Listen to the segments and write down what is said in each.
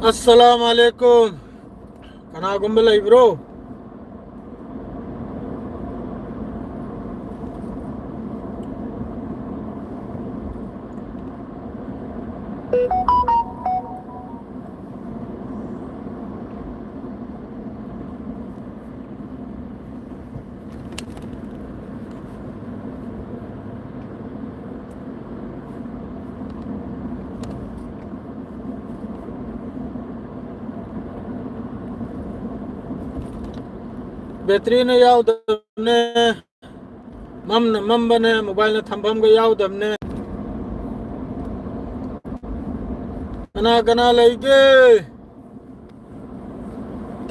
अस्सलाम वालेकुम कना गुम्बल ब्रो बेहतरीन यादने मम बने मोबाइल ने थंबम को यादने कना कना लेके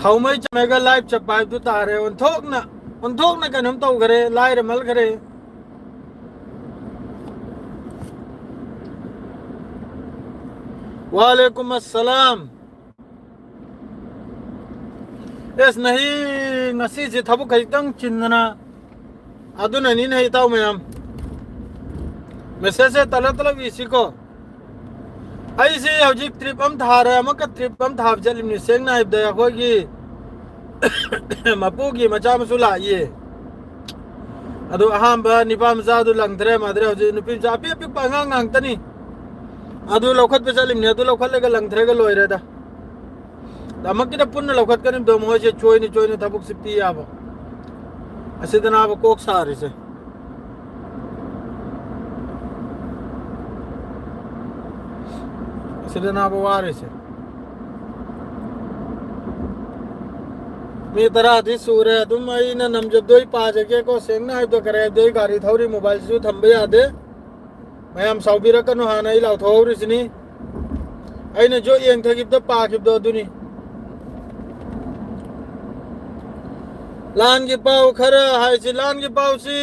थाउमई चमेगा लाइव चपाई दु तारे उन थोक ना कनम तो करे लाइर मल करे वालेकुम अस्सलाम एस नहीं ngasi si thabu kaitang chinna aduna ni nei taw mayam message tala tala wi si ko ai si hojik trip am thara amaka trip am thab jalim ni seng na ibda ko gi mapu gi macha masula ye adu aham ba ni pam za du lang thre madre hoji nu pim ja pi pi pa ngang tani adu lokhat pe jalim ni adu lokhat le ga lang thre ga loi re da damak kita pun lokhat kanim do mo je choi ni tabuk sipti ya ba asidana ba kok sari se asidana ba wari se मी तरह आदि सूर्य तुम आई ना नम जब दो ही पाँच के को सेंग ना तो करे दो ही गाड़ी थोड़ी मोबाइल से थम्बे आदे मैं हम साउबी रखन हाँ नहीं लाओ थोड़ी सी नहीं आई ना जो ये थे कि तो पाँच दो दुनी लान की पाव खरा हाय सी लान की पाव सी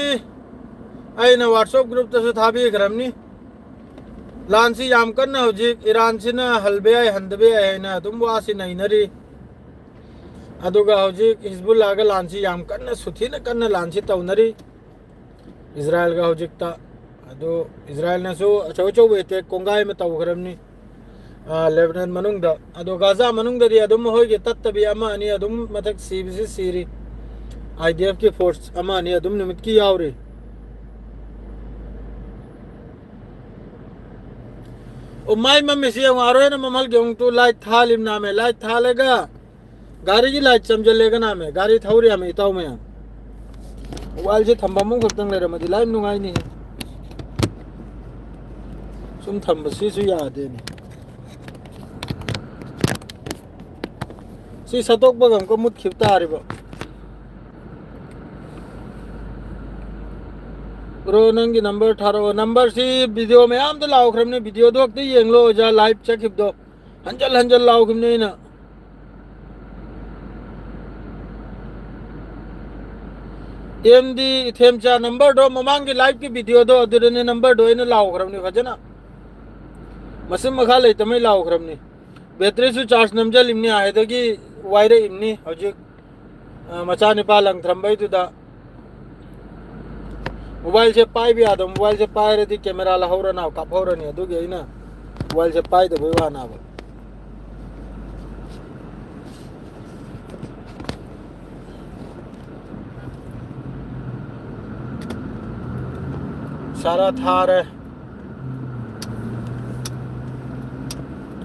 आई ना व्हाट्सएप ग्रुप तो था भी करमनी लान सी याम करना हो जी ईरान सी ना हलबे आई हंदबे आई ना तुम वो आसी नहीं नरी अदुगा हौजिक हिजबुल्लाह का लांची याम कन्न सुथी न कन्न लांची तौनरी इजराइल का हौजिकता अदो इजराइल ने सो अचौ वेते कोंगाई में तौखरमनी लेबनान मनुंग दा अदो गाजा मनुंग दरी अदुम होइगे तत्तबी अमा अनि अदुम मथक सीबीसी सीरी आईडीएफ की फोर्स अमा अनि अदुम निमित की यावरी ओ माई मम्मी से मारो है ना ममल गेंग तो लाइट थालिम नामे लाइट थालेगा गाड़ी की लाइट चमजलेगा नाम है गाड़ी थौरी हमें इताव में वाल से थंबमु खतंग ले रमदी लाइव नुंगाई नहीं सुम थंबसी सु याद है सी सतोक बगम को मुत खिपता आ रही ब्रो नंगी नंबर ठारो नंबर सी वीडियो में आम तो लाओ खरम ने वीडियो दो वक्त ये लो जा लाइव चेक खिप दो हंजल लाओ खिम नहीं ना एमडी थेमचा नंबर दो ममांग की लाइव की वीडियो दो अदुरने नंबर दो इन लाओ खरमनी फजना मसिम मखा ले तमे लाओ खरमनी बेतरे सु चार्ज नमजल इमनी आए तो कि वायरे इमनी हौजिक मचा नेपाल अंग थरम्बई तुदा मोबाइल से पाई भी आदो मोबाइल से पाई रही कैमरा लहौरा ना काफौरा नहीं अदुगे इना मोबाइल से पाई तो भईवा ना बा सारा थार है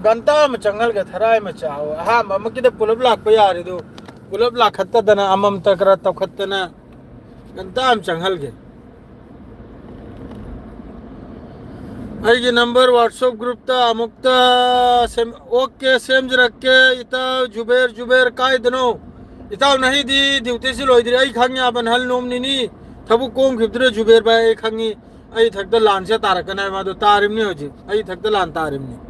गंता में चंगल के थराय में चाहो हाँ मम की पुलब लाख पे यार दो पुलब लाख खत्ता दना अमम तकरा तब खत्तना गंता में चंगल के आई ये नंबर व्हाट्सएप ग्रुप ता अमुक्ता सेम ओके सेम रख के इता जुबेर काय दनो इता नहीं दी ड्यूटी से लोई दी आई खांगी अपन हल नोम नी थबु कोम खिबदरे जुबेर भाई खांगी आई थकदा लान से तारकन है मादो तारिम नहीं हो जी आई थकदा लान तारिम नहीं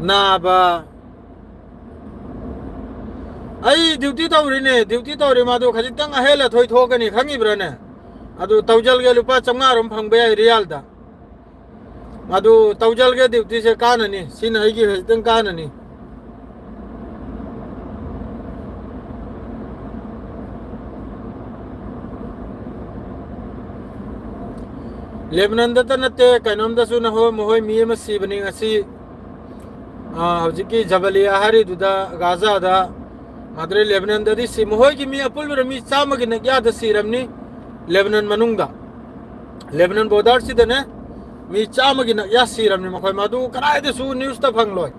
ना बा आई ड्यूटी तो रे मादो खजी तंग हेला थोई थोकनी खंगी ब्रने अदु तौजल के लुपा चंगारम फंगबे आई रियल दा मादो तौजल के ड्यूटी से काननी सिन आई की हजतंग काननी लेबनान दा नते कनम दा सुन हो मोय मी म सीबनी असी hojiki Jabalia hari duda Gaza da madre Lebanon da di si mohoi ki mi apul mi chama ki nagya da siramni Lebanon manungda Lebanon border si da ne mi chama ki nagya siramni makhoi madu karai da su news ta phangloi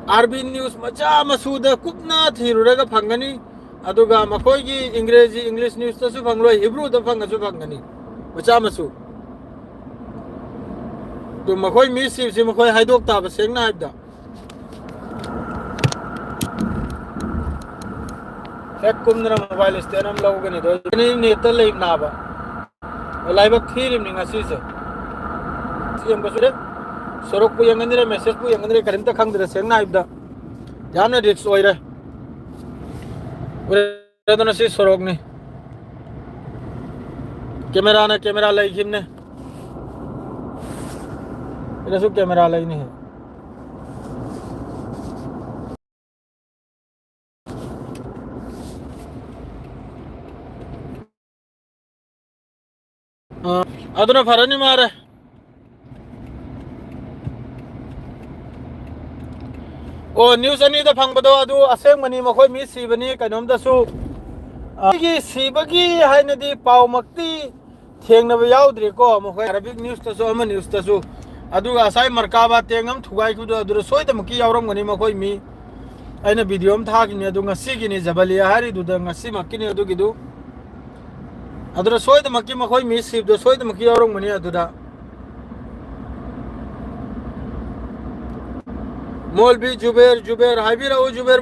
RB news macha masu da kupna thiruraga phangani aduga makhoi ki English news ta su phangloi Hebrew da phangasu phangani macha masu tu makhoi mi si makhoi haidok ta ba sengna haibda Ek kumnara mobile stand am logo gani do ni neta leim na ba live khirim ni ngasi se siem ko sure sorok pu yang ngandire message pu yang ngandire karim ta khang dire seng na ibda jamne risk oi re ure to na si sorok ni camera lai khim ne ira su camera lai ni hai aduna farani mare o news ani da phangba do adu aseng mani makhoi mi sibani kainom da su gi sibagi haina di pau makti thengna ba yaudri ko makhoi arabic news ta so ama news ta su adu asai markaba tengam thugai ku do adu soi da maki yauram gani makhoi mi aina video am thak ni adu ngasi gi ni Jabalia hari du da ngasi makki ni adu gi du adura soi da makki makhoi mi sib do soi da makki yauram gani adu da Molbi Jubair Habira o Jubair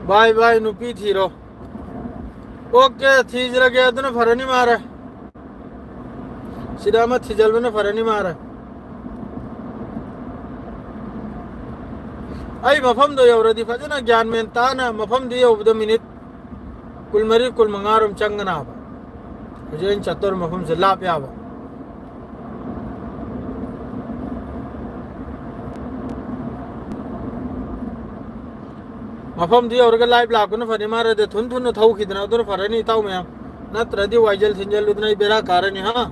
bhai bye nupi thiro okay thijra gaya aduna farani mara sidama thijalbana farani mara ai mafam do yauradi fajana gyan men tana mafam di yobda minute kulmari kulmangarum changana ba kujen chatur mafam se lap ya ba mafam di yaurga live la kuna fani mara de thun thau khidna dur farani tau me na tradi waijal thinjal udnai bera karani ha